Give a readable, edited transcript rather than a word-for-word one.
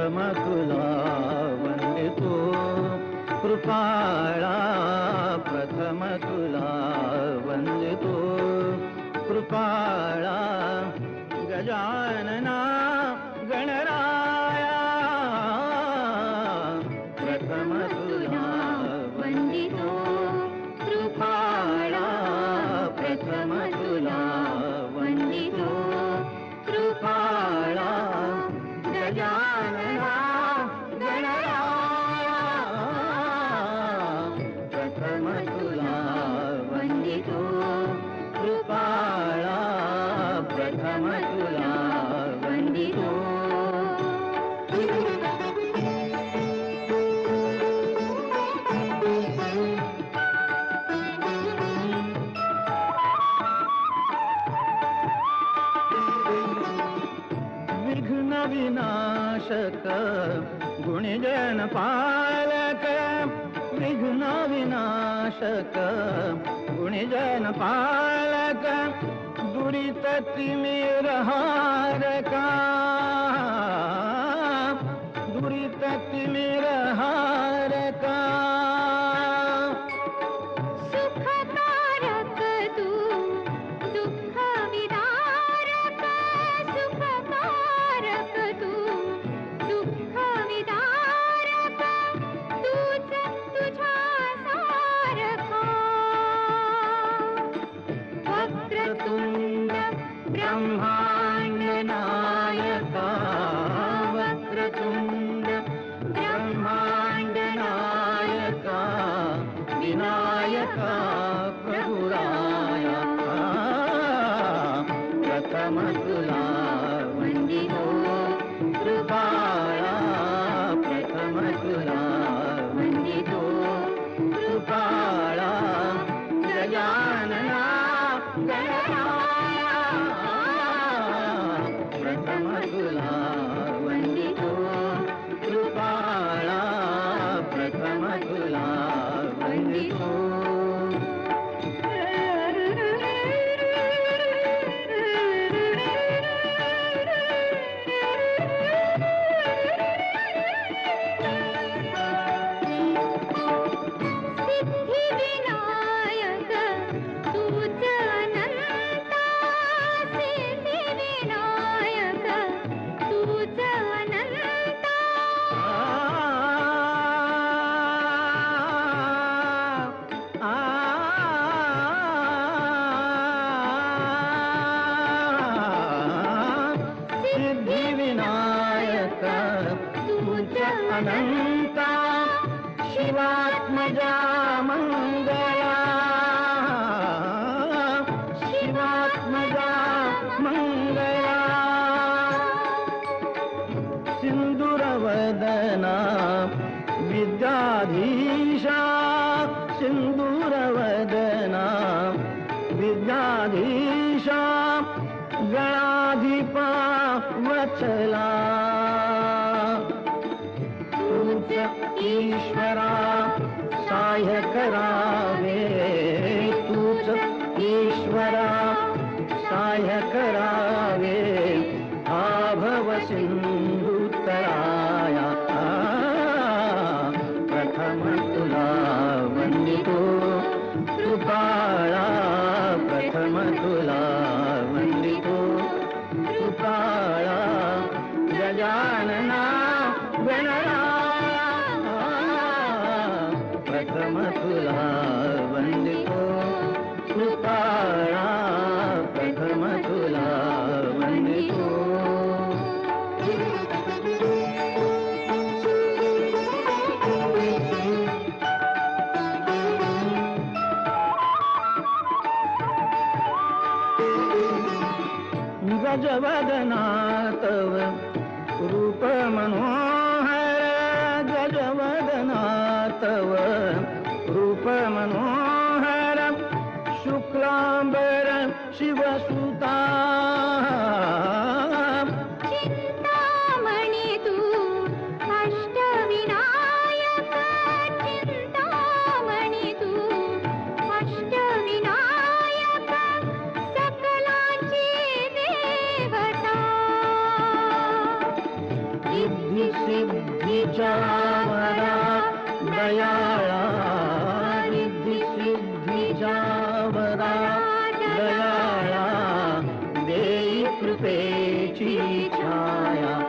प्रथम तुला वंदितो कृपाळा, प्रथम तुला वंदितो कृपाळा, गजानना गणराया प्रथम तुला वंदितो कृपाळा, प्रथम तुला वंदितो कृपाळा, गजानना गणराया प्रथम तुला वंदितो कृपाळा, प्रथम तुला वंदितो. विघ्न विनाशक गुणजन पालक, विघ्न विनाशक गुणजन पालक, दुरित तिमिर हारका, दुरित तिमिर हारका. सुखकारक तू दुःख विदारक, सुखकारक तू दुःख विदारक, तूच तुझ्या सारखा. वक्रतुंड ब्रह्मांड नायका, वक्रतुंड ब्रह्मांड नायका, विनायका प्रभुराया प्रथम तुला वंदितो कृपाळा, प्रथम तुला वंदितो कृपाळा, गजानना गणराया प्रथम तुला वंदितो कृपाळा, प्रथम तुला वंदितो. सिद्धिविनायक तूच अनंता, सिद्धिविनायक तूच अनंता. सिद्धिविनायक तुझ अनंता, शिवात्मजा मंगला, शिवात्मजा मंगला. सिंदूरवदना विद्याधीशा, सिंदूरवदना विद्याधीशा, गणाधिपा वत्सला. तूच ईश्वरा सहाय्य करावे, तूच ईश्वरा सहाय्य करावे, आभव सिंधुतराया प्रथम तुला वंदितो कृपाळा, प्रथम तुला वंदितो कृपाळा, गजानना गणराया प्रथम तुला वंदितो कृपाळा, प्रथम तुला वंदितो. गजवदना तव रूप मनोहर, गजवदना तव रूप मनोहर, शुक्लांबर शिवसुता. चिंतामणी तू अष्टविनायक, चिंतामणी तू अष्टविनायक, सकलांची देवता. सिद्धी वरा दयाळा रिद्धी सिद्धीच्या वरा दयाळा देई कृपेची छाया